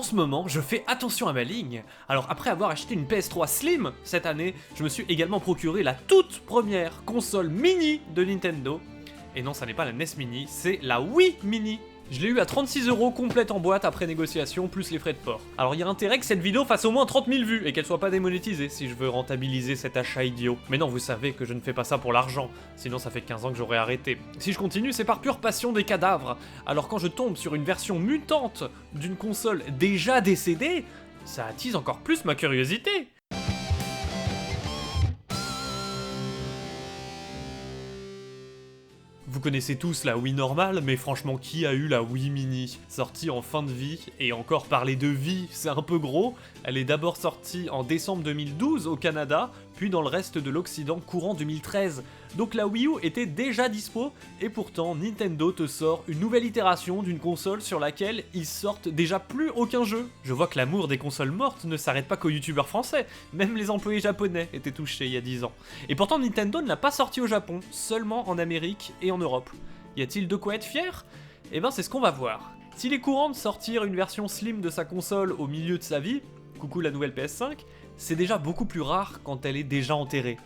ce moment, je fais attention à ma ligne. Alors après avoir acheté une PS3 Slim cette année, je me suis également procuré la toute première console mini de Nintendo. Et non, ça n'est pas la NES Mini, c'est la Wii Mini. Je l'ai eu à 36€ complète en boîte après négociation, plus les frais de port. Alors il y a intérêt que cette vidéo fasse au moins 30 000 vues et qu'elle soit pas démonétisée si je veux rentabiliser cet achat idiot. Mais non, vous savez que je ne fais pas ça pour l'argent, sinon ça fait 15 ans que j'aurais arrêté. Si je continue, c'est par pure passion des cadavres. Alors quand je tombe sur une version mutante d'une console déjà décédée, ça attise encore plus ma curiosité. Vous connaissez tous la Wii normale, mais franchement, qui a eu la Wii Mini? Sortie en fin de vie, et encore parler de vie, c'est un peu gros. Elle est d'abord sortie en décembre 2012 au Canada, puis dans le reste de l'Occident courant 2013. Donc la Wii U était déjà dispo, et pourtant Nintendo te sort une nouvelle itération d'une console sur laquelle ils sortent déjà plus aucun jeu. Je vois que l'amour des consoles mortes ne s'arrête pas qu'aux youtubeurs français, même les employés japonais étaient touchés il y a 10 ans. Et pourtant Nintendo ne l'a pas sorti au Japon, seulement en Amérique et en Europe. Y a-t-il de quoi être fier? Eh ben c'est ce qu'on va voir. S'il est courant de sortir une version slim de sa console au milieu de sa vie, coucou la nouvelle PS5, c'est déjà beaucoup plus rare quand elle est déjà enterrée.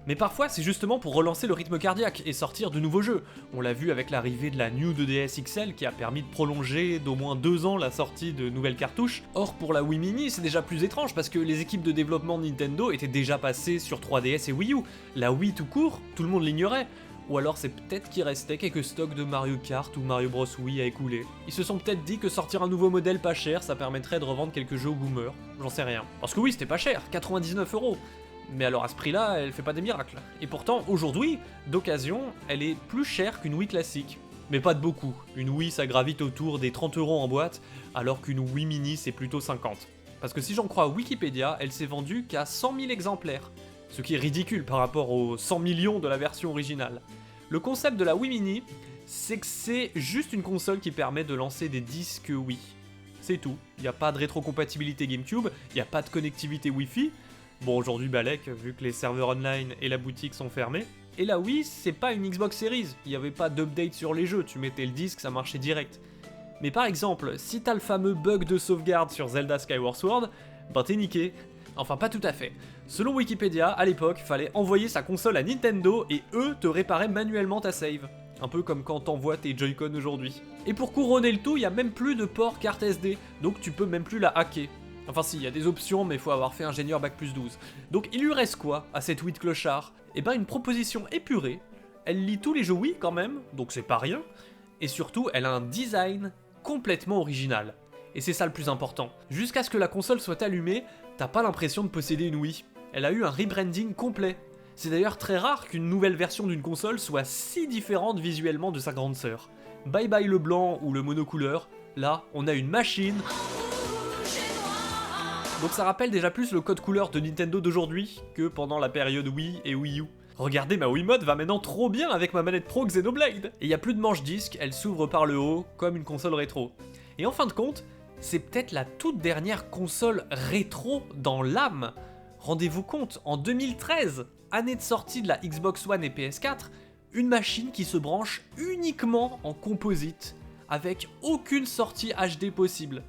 Mais parfois c'est justement pour relancer le rythme cardiaque et sortir de nouveaux jeux. On l'a vu avec l'arrivée de la New 2DS XL qui a permis de prolonger d'au moins 2 ans la sortie de nouvelles cartouches. Or pour la Wii Mini c'est déjà plus étrange parce que les équipes de développement de Nintendo étaient déjà passées sur 3DS et Wii U. La Wii tout court, tout le monde l'ignorait. Ou alors c'est peut-être qu'il restait quelques stocks de Mario Kart ou Mario Bros Wii à écouler. Ils se sont peut-être dit que sortir un nouveau modèle pas cher ça permettrait de revendre quelques jeux aux boomers. J'en sais rien. Parce que oui c'était pas cher, 99€. Mais alors à ce prix-là, elle fait pas des miracles. Et pourtant, aujourd'hui, d'occasion, elle est plus chère qu'une Wii classique. Mais pas de beaucoup. Une Wii, ça gravite autour des 30€ en boîte, alors qu'une Wii Mini, c'est plutôt 50. Parce que si j'en crois Wikipédia, elle s'est vendue qu'à 100 000 exemplaires. Ce qui est ridicule par rapport aux 100 millions de la version originale. Le concept de la Wii Mini, c'est que c'est juste une console qui permet de lancer des disques Wii. C'est tout. Il n'y a pas de rétrocompatibilité GameCube, il n'y a pas de connectivité Wi-Fi. Bon, aujourd'hui, balèque, vu que les serveurs online et la boutique sont fermés. Et la Wii, c'est pas une Xbox Series, il n'y avait pas d'update sur les jeux, tu mettais le disque, ça marchait direct. Mais par exemple, si t'as le fameux bug de sauvegarde sur Zelda Skyward Sword, ben t'es niqué. Enfin, pas tout à fait. Selon Wikipédia, à l'époque, fallait envoyer sa console à Nintendo et eux te réparaient manuellement ta save. Un peu comme quand t'envoies tes Joy-Con aujourd'hui. Et pour couronner le tout, il y a même plus de port carte SD, donc tu peux même plus la hacker. Enfin si, il y a des options, mais il faut avoir fait ingénieur bac+12. Donc il lui reste quoi à cette Wii de clochard? Eh ben une proposition épurée, elle lit tous les jeux Wii quand même, donc c'est pas rien, et surtout elle a un design complètement original. Et c'est ça le plus important. Jusqu'à ce que la console soit allumée, t'as pas l'impression de posséder une Wii. Elle a eu un rebranding complet. C'est d'ailleurs très rare qu'une nouvelle version d'une console soit si différente visuellement de sa grande sœur. Bye bye le blanc ou le monocouleur, là on a une machine. Donc ça rappelle déjà plus le code couleur de Nintendo d'aujourd'hui que pendant la période Wii et Wii U. Regardez, ma Wiimote va maintenant trop bien avec ma manette Pro Xenoblade. Et il y a plus de manche disque, elle s'ouvre par le haut comme une console rétro. Et en fin de compte, c'est peut-être la toute dernière console rétro dans l'âme. Rendez-vous compte, en 2013, année de sortie de la Xbox One et PS4, une machine qui se branche uniquement en composite, avec aucune sortie HD possible.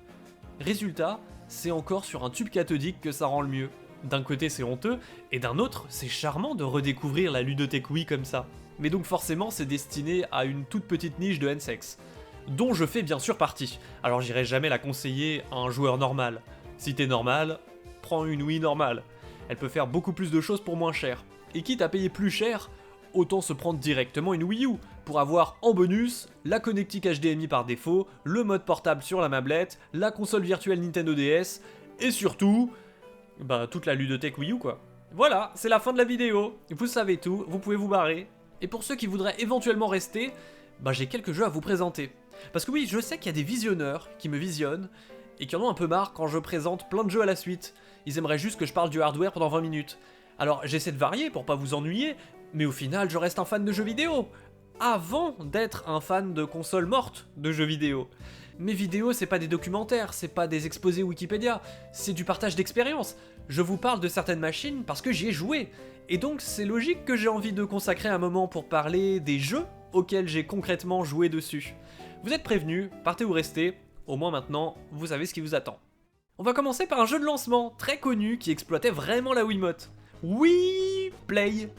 Résultat, c'est encore sur un tube cathodique que ça rend le mieux. D'un côté c'est honteux, et d'un autre c'est charmant de redécouvrir la ludothèque Wii comme ça. Mais donc forcément c'est destiné à une toute petite niche de N-sex, dont je fais bien sûr partie. Alors j'irai jamais la conseiller à un joueur normal. Si t'es normal, prends une Wii normale. Elle peut faire beaucoup plus de choses pour moins cher. Et quitte à payer plus cher, autant se prendre directement une Wii U, pour avoir en bonus la connectique HDMI par défaut, le mode portable sur la mablette, la console virtuelle Nintendo DS, et surtout, toute la ludothèque Wii U quoi. Voilà, c'est la fin de la vidéo, vous savez tout, vous pouvez vous barrer. Et pour ceux qui voudraient éventuellement rester, j'ai quelques jeux à vous présenter. Parce que oui, je sais qu'il y a des visionneurs qui me visionnent, et qui en ont un peu marre quand je présente plein de jeux à la suite. Ils aimeraient juste que je parle du hardware pendant 20 minutes. Alors j'essaie de varier pour pas vous ennuyer, mais au final je reste un fan de jeux vidéo. Avant d'être un fan de consoles mortes de jeux vidéo. Mes vidéos, c'est pas des documentaires, c'est pas des exposés Wikipédia, c'est du partage d'expérience. Je vous parle de certaines machines parce que j'y ai joué. Et donc c'est logique que j'ai envie de consacrer un moment pour parler des jeux auxquels j'ai concrètement joué dessus. Vous êtes prévenus, partez ou restez, au moins maintenant, vous savez ce qui vous attend. On va commencer par un jeu de lancement très connu qui exploitait vraiment la Wiimote. Wii Play.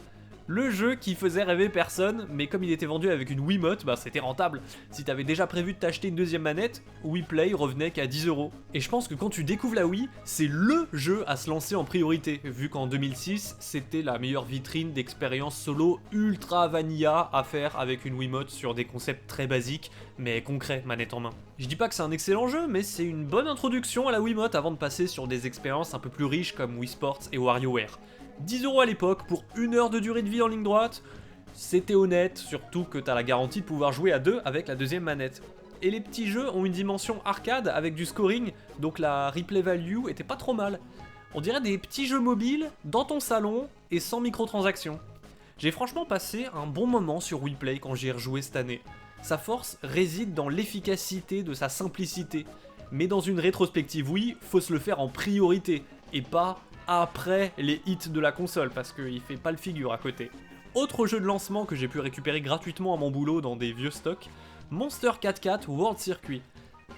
Le jeu qui faisait rêver personne, mais comme il était vendu avec une Wiimote, bah c'était rentable. Si t'avais déjà prévu de t'acheter une deuxième manette, Wii Play revenait qu'à 10€. Et je pense que quand tu découvres la Wii, c'est LE jeu à se lancer en priorité, vu qu'en 2006, c'était la meilleure vitrine d'expérience solo ultra vanilla à faire avec une Wiimote sur des concepts très basiques, mais concrets, manette en main. Je dis pas que c'est un excellent jeu, mais c'est une bonne introduction à la Wiimote avant de passer sur des expériences un peu plus riches comme Wii Sports et WarioWare. 10€ à l'époque pour 1 heure de durée de vie en ligne droite, c'était honnête, surtout que t'as la garantie de pouvoir jouer à 2 avec la deuxième manette. Et les petits jeux ont une dimension arcade avec du scoring, donc la replay value était pas trop mal. On dirait des petits jeux mobiles dans ton salon et sans microtransactions. J'ai franchement passé un bon moment sur Wii Play quand j'y ai rejoué cette année. Sa force réside dans l'efficacité de sa simplicité. Mais dans une rétrospective Wii, faut se le faire en priorité, et pas après les hits de la console, parce qu'il fait pas le figure à côté. Autre jeu de lancement que j'ai pu récupérer gratuitement à mon boulot dans des vieux stocks, Monster 4x4 World Circuit.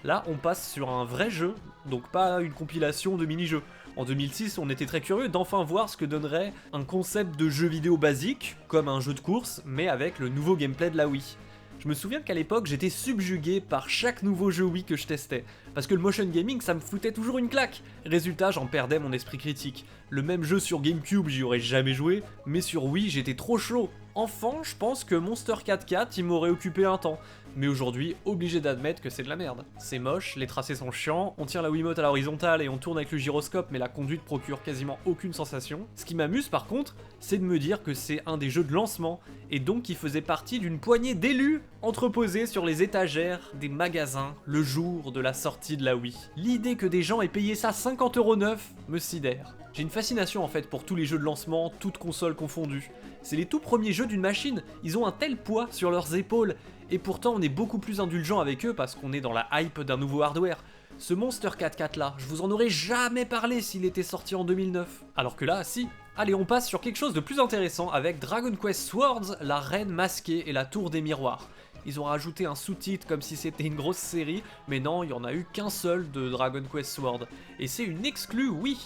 Là, on passe sur un vrai jeu, donc pas une compilation de mini-jeux. En 2006, on était très curieux d'enfin voir ce que donnerait un concept de jeu vidéo basique, comme un jeu de course, mais avec le nouveau gameplay de la Wii. Je me souviens qu'à l'époque, j'étais subjugué par chaque nouveau jeu Wii que je testais, parce que le motion gaming, ça me foutait toujours une claque. Résultat, j'en perdais mon esprit critique. Le même jeu sur GameCube, j'y aurais jamais joué, mais sur Wii, j'étais trop chaud. Enfant, je pense que Monster 4x4, il m'aurait occupé un temps. Mais aujourd'hui, obligé d'admettre que c'est de la merde. C'est moche, les tracés sont chiants, on tire la Wiimote à l'horizontale et on tourne avec le gyroscope, mais la conduite procure quasiment aucune sensation. Ce qui m'amuse par contre, c'est de me dire que c'est un des jeux de lancement, et donc qui faisait partie d'une poignée d'élus entreposés sur les étagères des magasins le jour de la sortie de la Wii. L'idée que des gens aient payé ça 50€ neuf me sidère. J'ai une fascination en fait pour tous les jeux de lancement, toutes consoles confondues. C'est les tout premiers jeux d'une machine, ils ont un tel poids sur leurs épaules, et pourtant on est beaucoup plus indulgent avec eux parce qu'on est dans la hype d'un nouveau hardware. Ce Monster 4x4 là, je vous en aurais jamais parlé s'il était sorti en 2009. Alors que là, si. Allez, on passe sur quelque chose de plus intéressant avec Dragon Quest Swords, la reine masquée et la tour des miroirs. Ils ont rajouté un sous-titre comme si c'était une grosse série, mais non, il y en a eu qu'un seul de Dragon Quest Sword. Et c'est une exclue, oui,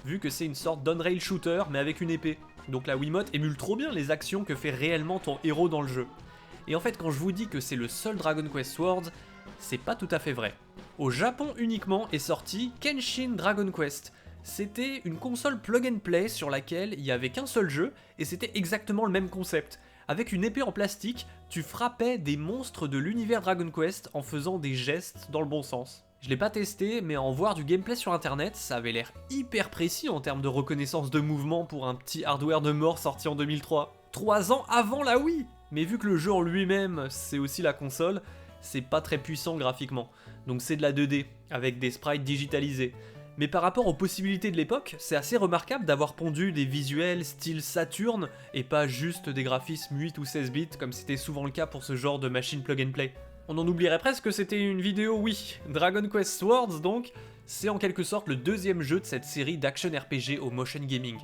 vu que c'est une sorte d'on-rail shooter mais avec une épée. Donc la Wiimote émule trop bien les actions que fait réellement ton héros dans le jeu. Et en fait, quand je vous dis que c'est le seul Dragon Quest Swords, c'est pas tout à fait vrai. Au Japon uniquement est sorti Kenshin Dragon Quest. C'était une console plug and play sur laquelle il y avait qu'un seul jeu, et c'était exactement le même concept. Avec une épée en plastique, tu frappais des monstres de l'univers Dragon Quest en faisant des gestes dans le bon sens. Je l'ai pas testé, mais en voir du gameplay sur internet, ça avait l'air hyper précis en termes de reconnaissance de mouvement pour un petit hardware de mort sorti en 2003. 3 ans avant la Wii! Mais vu que le jeu en lui-même, c'est aussi la console, c'est pas très puissant graphiquement. Donc c'est de la 2D, avec des sprites digitalisés. Mais par rapport aux possibilités de l'époque, c'est assez remarquable d'avoir pondu des visuels style Saturn, et pas juste des graphismes 8 ou 16 bits comme c'était souvent le cas pour ce genre de machine plug and play. On en oublierait presque que c'était une vidéo Wii. Dragon Quest Swords donc, c'est en quelque sorte le deuxième jeu de cette série d'action RPG au motion gaming.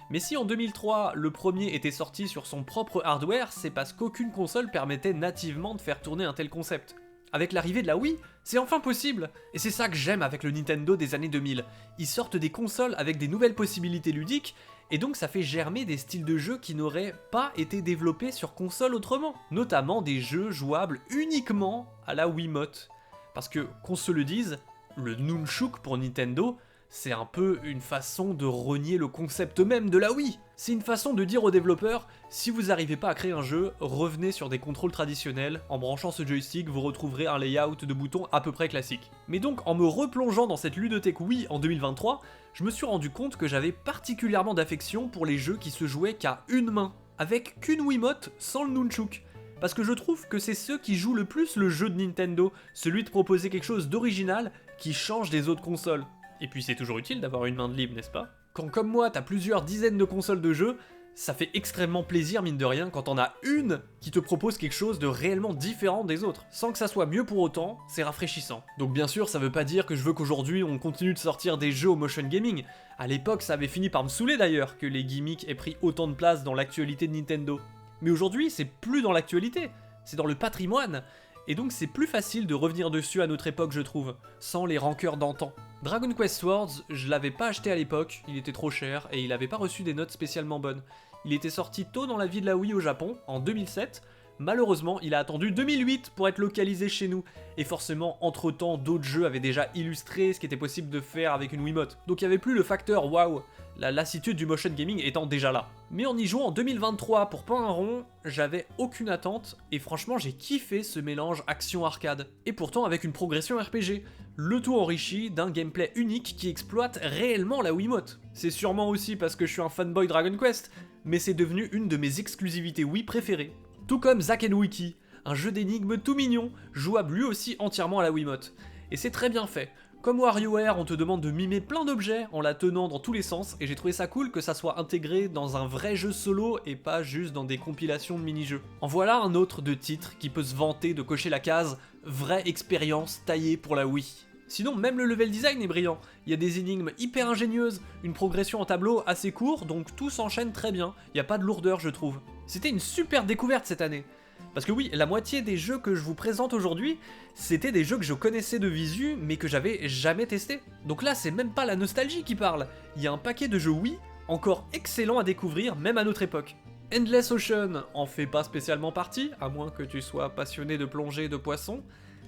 Mais si en 2003, le premier était sorti sur son propre hardware, c'est parce qu'aucune console permettait nativement de faire tourner un tel concept. Avec l'arrivée de la Wii, c'est enfin possible. Et c'est ça que j'aime avec le Nintendo des années 2000. Ils sortent des consoles avec des nouvelles possibilités ludiques, et donc ça fait germer des styles de jeux qui n'auraient pas été développés sur console autrement. Notamment des jeux jouables uniquement à la Wiimote. Parce que, qu'on se le dise, le Nunchuk pour Nintendo, c'est un peu une façon de renier le concept même de la Wii. C'est une façon de dire aux développeurs, si vous n'arrivez pas à créer un jeu, revenez sur des contrôles traditionnels, en branchant ce joystick, vous retrouverez un layout de boutons à peu près classique. Mais donc, en me replongeant dans cette ludothèque Wii en 2023, je me suis rendu compte que j'avais particulièrement d'affection pour les jeux qui se jouaient qu'à une main, avec qu'une Wiimote sans le Nunchuk. Parce que je trouve que c'est ceux qui jouent le plus le jeu de Nintendo, celui de proposer quelque chose d'original qui change des autres consoles. Et puis c'est toujours utile d'avoir une main de libre, n'est-ce pas? Quand comme moi t'as plusieurs dizaines de consoles de jeux, ça fait extrêmement plaisir mine de rien quand t'en as une qui te propose quelque chose de réellement différent des autres. Sans que ça soit mieux pour autant, c'est rafraîchissant. Donc bien sûr ça veut pas dire que je veux qu'aujourd'hui on continue de sortir des jeux au motion gaming. À l'époque ça avait fini par me saouler d'ailleurs que les gimmicks aient pris autant de place dans l'actualité de Nintendo. Mais aujourd'hui c'est plus dans l'actualité, c'est dans le patrimoine. et donc c'est plus facile de revenir dessus à notre époque je trouve, sans les rancœurs d'antan. Dragon Quest Swords, je l'avais pas acheté à l'époque, il était trop cher et il avait pas reçu des notes spécialement bonnes. Il était sorti tôt dans la vie de la Wii au Japon, en 2007, malheureusement il a attendu 2008 pour être localisé chez nous, et forcément entre temps d'autres jeux avaient déjà illustré ce qui était possible de faire avec une Wiimote, donc il n'y avait plus le facteur waouh, la lassitude du motion gaming étant déjà là. Mais en y jouant en 2023 pour pas un rond, j'avais aucune attente, et franchement j'ai kiffé ce mélange action-arcade, et pourtant avec une progression RPG, le tout enrichi d'un gameplay unique qui exploite réellement la Wiimote. C'est sûrement aussi parce que je suis un fanboy Dragon Quest, mais c'est devenu une de mes exclusivités Wii préférées. Tout comme Zack & Wiki, un jeu d'énigmes tout mignon, jouable lui aussi entièrement à la Wiimote. Et c'est très bien fait. Comme WarioWare, on te demande de mimer plein d'objets en la tenant dans tous les sens, et j'ai trouvé ça cool que ça soit intégré dans un vrai jeu solo et pas juste dans des compilations de mini-jeux. En voilà un autre de titre qui peut se vanter de cocher la case « vraie expérience taillée pour la Wii ». Sinon, même le level design est brillant. Il y a des énigmes hyper ingénieuses, une progression en tableau assez court, donc tout s'enchaîne très bien. Il n'y a pas de lourdeur, je trouve. C'était une super découverte cette année. Parce que oui, la moitié des jeux que je vous présente aujourd'hui, c'était des jeux que je connaissais de visu, mais que j'avais jamais testés. Donc là, c'est même pas la nostalgie qui parle. Il y a un paquet de jeux Wii, encore excellents à découvrir, même à notre époque. Endless Ocean en fait pas spécialement partie, à moins que tu sois passionné de plongée et de poissons,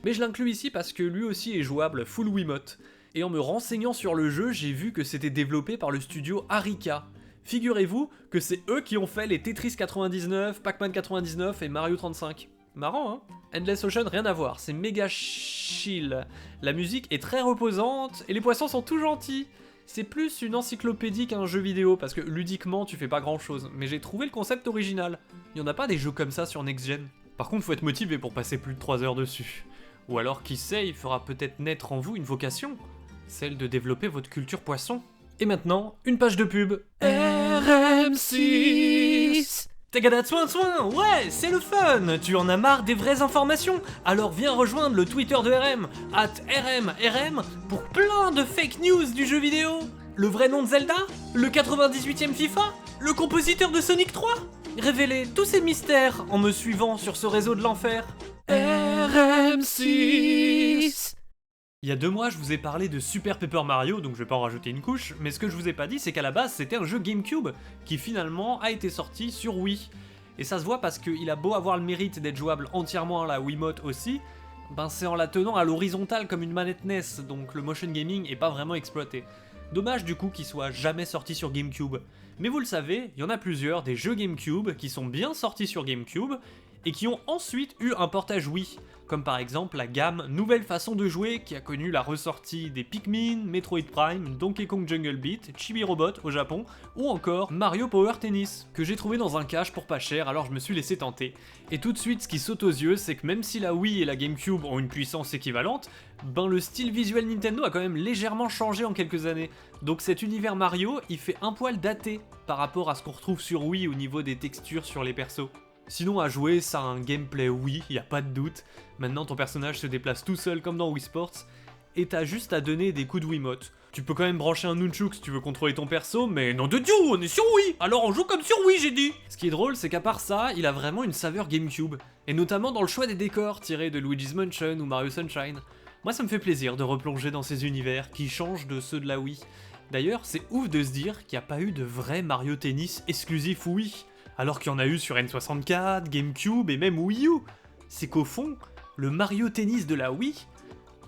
mais je l'inclus ici parce que lui aussi est jouable full Wiimote. Et en me renseignant sur le jeu, j'ai vu que c'était développé par le studio Arika. Figurez-vous que c'est eux qui ont fait les Tetris 99, Pac-Man 99 et Mario 35. Marrant, hein? Endless Ocean, rien à voir, c'est méga chill. La musique est très reposante et les poissons sont tout gentils. C'est plus une encyclopédie qu'un jeu vidéo parce que ludiquement tu fais pas grand chose, mais j'ai trouvé le concept original. Il y en a pas des jeux comme ça sur Next Gen. Par contre, faut être motivé pour passer plus de 3 heures dessus. Ou alors, qui sait, il fera peut-être naître en vous une vocation, celle de développer votre culture poisson. Et maintenant, une page de pub. RM6. Tagada soin, ouais, c'est le fun. Tu en as marre des vraies informations? Alors viens rejoindre le Twitter de RM, @RMRM, pour plein de fake news du jeu vidéo. Le vrai nom de Zelda? Le 98e FIFA? Le compositeur de Sonic 3? Révélez tous ces mystères en me suivant sur ce réseau de l'enfer. RM6. Il y a 2 mois, je vous ai parlé de Super Paper Mario, donc je vais pas en rajouter une couche, mais ce que je vous ai pas dit, c'est qu'à la base, c'était un jeu GameCube, qui finalement a été sorti sur Wii. Et ça se voit parce qu'il a beau avoir le mérite d'être jouable entièrement à la Wiimote aussi, ben c'est en la tenant à l'horizontale comme une manette NES, donc le motion gaming est pas vraiment exploité. Dommage du coup qu'il soit jamais sorti sur GameCube. Mais vous le savez, il y en a plusieurs des jeux GameCube qui sont bien sortis sur GameCube, et qui ont ensuite eu un portage Wii, comme par exemple la gamme Nouvelle Façon de Jouer qui a connu la ressortie des Pikmin, Metroid Prime, Donkey Kong Jungle Beat, Chibi Robot au Japon, ou encore Mario Power Tennis, que j'ai trouvé dans un cache pour pas cher, alors je me suis laissé tenter. Et tout de suite, ce qui saute aux yeux, c'est que même si la Wii et la GameCube ont une puissance équivalente, ben le style visuel Nintendo a quand même légèrement changé en quelques années. Donc cet univers Mario, il fait un poil daté par rapport à ce qu'on retrouve sur Wii au niveau des textures sur les persos. Sinon, à jouer, ça a un gameplay oui, y a pas de doute. Maintenant, ton personnage se déplace tout seul comme dans Wii Sports, et t'as juste à donner des coups de Wiimote. Tu peux quand même brancher un nunchuk si tu veux contrôler ton perso, mais non de Dieu, on est sur Wii. Alors on joue comme sur Wii, j'ai dit. Ce qui est drôle, c'est qu'à part ça, il a vraiment une saveur GameCube, et notamment dans le choix des décors tirés de Luigi's Mansion ou Mario Sunshine. Moi, ça me fait plaisir de replonger dans ces univers qui changent de ceux de la Wii. D'ailleurs, c'est ouf de se dire qu'il n'y a pas eu de vrai Mario Tennis exclusif Wii, alors qu'il y en a eu sur N64, GameCube et même Wii U. C'est qu'au fond, le Mario Tennis de la Wii,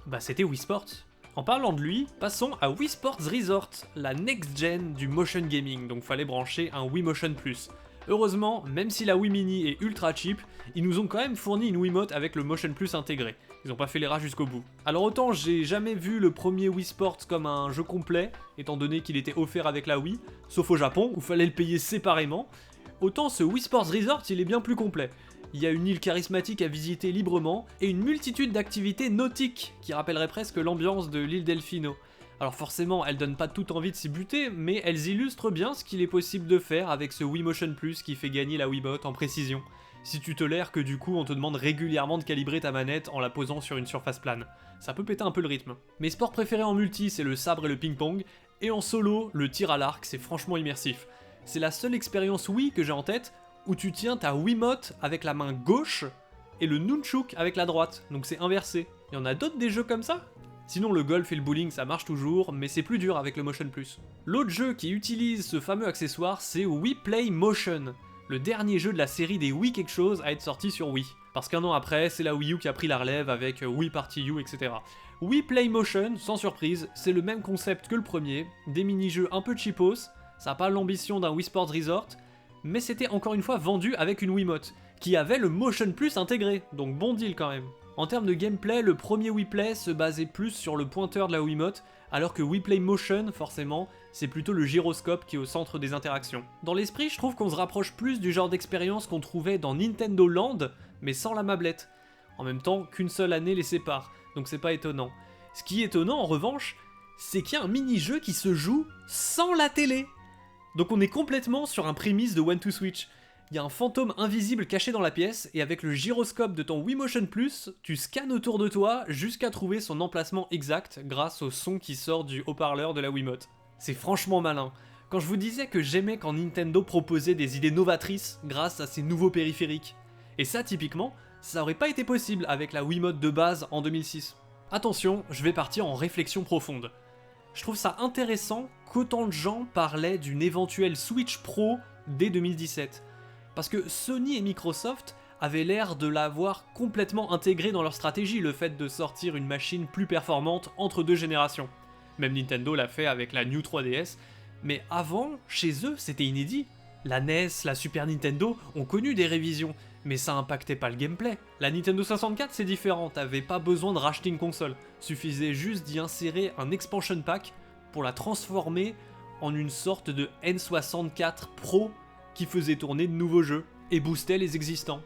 bah c'était Wii Sports. En parlant de lui, passons à Wii Sports Resort, la next-gen du motion gaming, donc fallait brancher un Wii Motion Plus. Heureusement, même si la Wii Mini est ultra cheap, ils nous ont quand même fourni une Wiimote avec le Motion Plus intégré. Ils ont pas fait les rats jusqu'au bout. Alors autant j'ai jamais vu le premier Wii Sports comme un jeu complet, étant donné qu'il était offert avec la Wii, sauf au Japon où fallait le payer séparément, autant ce Wii Sports Resort il est bien plus complet. Il y a une île charismatique à visiter librement, et une multitude d'activités nautiques qui rappelleraient presque l'ambiance de l'île Delfino. Alors forcément, elles donnent pas toute envie de s'y buter, mais elles illustrent bien ce qu'il est possible de faire avec ce Wii Motion Plus qui fait gagner la Wiimote en précision. Si tu tolères que du coup on te demande régulièrement de calibrer ta manette en la posant sur une surface plane. Ça peut péter un peu le rythme. Mes sports préférés en multi, c'est le sabre et le ping-pong, et en solo, le tir à l'arc, c'est franchement immersif. C'est la seule expérience Wii que j'ai en tête où tu tiens ta Wiimote avec la main gauche et le nunchuk avec la droite, donc c'est inversé. Il y en a d'autres des jeux comme ça? Sinon le golf et le bowling ça marche toujours, mais c'est plus dur avec le Motion Plus. L'autre jeu qui utilise ce fameux accessoire c'est Wii Play Motion, le dernier jeu de la série des Wii quelque chose à être sorti sur Wii. Parce qu'un an après, c'est la Wii U qui a pris la relève avec Wii Party U, etc. Wii Play Motion, sans surprise, c'est le même concept que le premier, des mini-jeux un peu cheapos, ça n'a pas l'ambition d'un Wii Sports Resort, mais c'était encore une fois vendu avec une Wiimote, qui avait le Motion Plus intégré, donc bon deal quand même. En termes de gameplay, le premier Wii Play se basait plus sur le pointeur de la Wiimote, alors que Wii Play Motion, forcément, c'est plutôt le gyroscope qui est au centre des interactions. Dans l'esprit, je trouve qu'on se rapproche plus du genre d'expérience qu'on trouvait dans Nintendo Land, mais sans la mablette. En même temps, qu'une seule année les sépare, donc c'est pas étonnant. Ce qui est étonnant, en revanche, c'est qu'il y a un mini-jeu qui se joue sans la télé. Donc on est complètement sur un prémisse de One to Switch. Il y a un fantôme invisible caché dans la pièce, et avec le gyroscope de ton Wii Motion Plus, tu scannes autour de toi jusqu'à trouver son emplacement exact grâce au son qui sort du haut-parleur de la Wiimote. C'est franchement malin. Quand je vous disais que j'aimais quand Nintendo proposait des idées novatrices grâce à ses nouveaux périphériques. Et ça, typiquement, ça aurait pas été possible avec la Wiimote de base en 2006. Attention, je vais partir en réflexion profonde. Je trouve ça intéressant qu'autant de gens parlaient d'une éventuelle Switch Pro dès 2017. Parce que Sony et Microsoft avaient l'air de l'avoir complètement intégré dans leur stratégie, le fait de sortir une machine plus performante entre deux générations. Même Nintendo l'a fait avec la New 3DS, mais avant, chez eux, c'était inédit. La NES, la Super Nintendo ont connu des révisions, mais ça impactait pas le gameplay. La Nintendo 64 c'est différent, t'avais pas besoin de racheter une console, suffisait juste d'y insérer un expansion pack pour la transformer en une sorte de N64 Pro qui faisait tourner de nouveaux jeux et boostait les existants.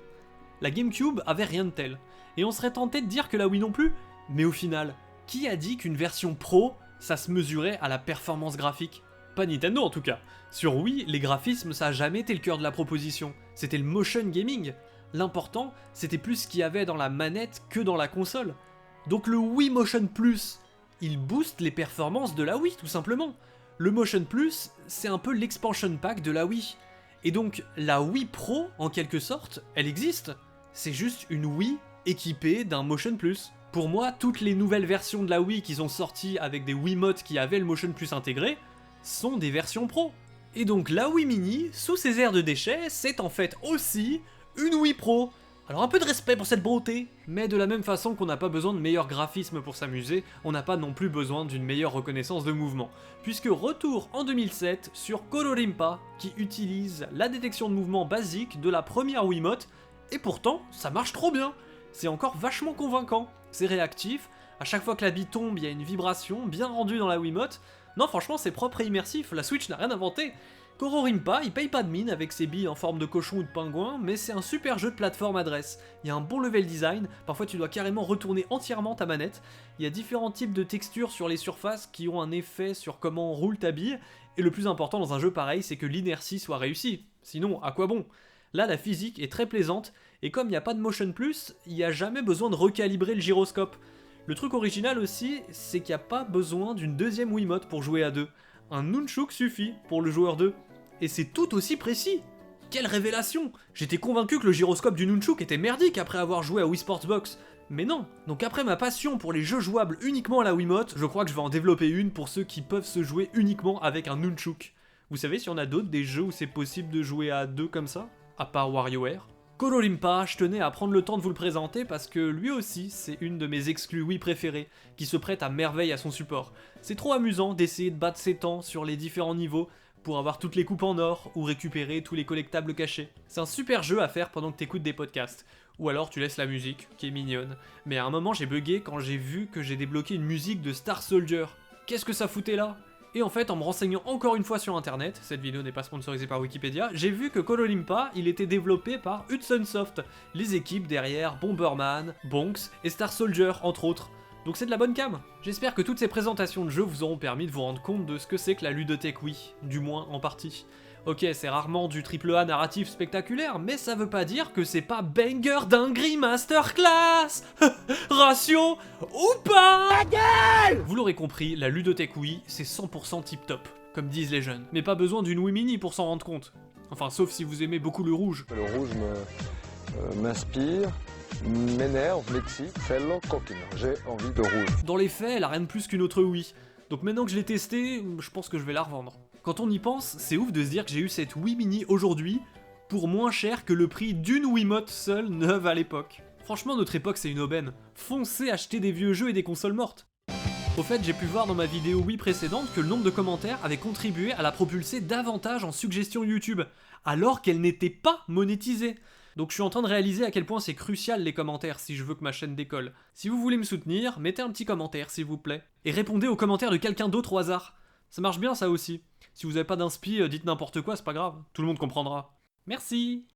La GameCube avait rien de tel, et on serait tenté de dire que la Wii non plus, mais au final, qui a dit qu'une version Pro, ça se mesurait à la performance graphique? Pas Nintendo en tout cas. Sur Wii, les graphismes ça a jamais été le cœur de la proposition, c'était le motion gaming. L'important, c'était plus ce qu'il y avait dans la manette que dans la console. Donc le Wii Motion Plus, il booste les performances de la Wii tout simplement. Le Motion Plus, c'est un peu l'expansion pack de la Wii. Et donc la Wii Pro, en quelque sorte, elle existe. C'est juste une Wii équipée d'un Motion Plus. Pour moi, toutes les nouvelles versions de la Wii qu'ils ont sorties avec des Wiimotes qui avaient le Motion Plus intégré, sont des versions Pro. Et donc la Wii Mini, sous ses airs de déchets, c'est en fait aussi une Wii Pro. Alors un peu de respect pour cette beauté. Mais de la même façon qu'on n'a pas besoin de meilleurs graphismes pour s'amuser, on n'a pas non plus besoin d'une meilleure reconnaissance de mouvement. Puisque retour en 2007 sur Colorimpa, qui utilise la détection de mouvement basique de la première Wiimote, et pourtant ça marche trop bien. C'est encore vachement convaincant, c'est réactif, à chaque fois que la bille tombe il y a une vibration bien rendue dans la Wiimote. Non franchement c'est propre et immersif, la Switch n'a rien inventé. Colorimpa, il paye pas de mine avec ses billes en forme de cochon ou de pingouin, mais c'est un super jeu de plateforme adresse. Il y a un bon level design, parfois tu dois carrément retourner entièrement ta manette. Il y a différents types de textures sur les surfaces qui ont un effet sur comment roule ta bille, et le plus important dans un jeu pareil, c'est que l'inertie soit réussie. Sinon, à quoi bon? Là, la physique est très plaisante, et comme il n'y a pas de Motion Plus, il n'y a jamais besoin de recalibrer le gyroscope. Le truc original aussi, c'est qu'il n'y a pas besoin d'une deuxième Wiimote pour jouer à deux. Un nunchuk suffit pour le joueur 2. Et c'est tout aussi précis. Quelle révélation! J'étais convaincu que le gyroscope du nunchuk était merdique après avoir joué à Wii Sports Box. Mais non. Donc après ma passion pour les jeux jouables uniquement à la Wiimote, je crois que je vais en développer une pour ceux qui peuvent se jouer uniquement avec un nunchuk. Vous savez s'il y en a d'autres, des jeux où c'est possible de jouer à deux comme ça? À part WarioWare. Colorimpa, je tenais à prendre le temps de vous le présenter parce que lui aussi, c'est une de mes exclus Wii préférées, qui se prête à merveille à son support. C'est trop amusant d'essayer de battre ses temps sur les différents niveaux pour avoir toutes les coupes en or ou récupérer tous les collectables cachés. C'est un super jeu à faire pendant que t'écoutes des podcasts. Ou alors tu laisses la musique, qui est mignonne. Mais à un moment j'ai bugué quand j'ai vu que j'ai débloqué une musique de Star Soldier. Qu'est-ce que ça foutait là? Et en fait, en me renseignant encore une fois sur internet, cette vidéo n'est pas sponsorisée par Wikipédia, j'ai vu que Colorimpa, il était développé par Hudson Soft, les équipes derrière Bomberman, Bonks et Star Soldier entre autres. Donc c'est de la bonne cam. J'espère que toutes ces présentations de jeux vous auront permis de vous rendre compte de ce que c'est que la ludothèque Wii, du moins en partie. Ok, c'est rarement du AAA narratif spectaculaire, mais ça veut pas dire que c'est pas banger dinguerie masterclass. Ratio ou pas? Ta gueule! Vous l'aurez compris, la ludothèque Wii, c'est 100% tip top, comme disent les jeunes. Mais pas besoin d'une Wii Mini pour s'en rendre compte. Enfin, sauf si vous aimez beaucoup le rouge. Le rouge m'inspire, m'énerve, m'excite, fellow coquine. J'ai envie de rouge. Dans les faits, elle a rien de plus qu'une autre Wii. Donc maintenant que je l'ai testée, je pense que je vais la revendre. Quand on y pense, c'est ouf de se dire que j'ai eu cette Wii Mini aujourd'hui pour moins cher que le prix d'une Wiimote seule neuve à l'époque. Franchement, notre époque c'est une aubaine. Foncez acheter des vieux jeux et des consoles mortes. Au fait, j'ai pu voir dans ma vidéo Wii précédente que le nombre de commentaires avait contribué à la propulser davantage en suggestions YouTube, alors qu'elle n'était pas monétisée. Donc je suis en train de réaliser à quel point c'est crucial les commentaires si je veux que ma chaîne décolle. Si vous voulez me soutenir, mettez un petit commentaire s'il vous plaît. Et répondez aux commentaires de quelqu'un d'autre au hasard. Ça marche bien ça aussi. Si vous avez pas d'inspi, dites n'importe quoi, c'est pas grave. Tout le monde comprendra. Merci.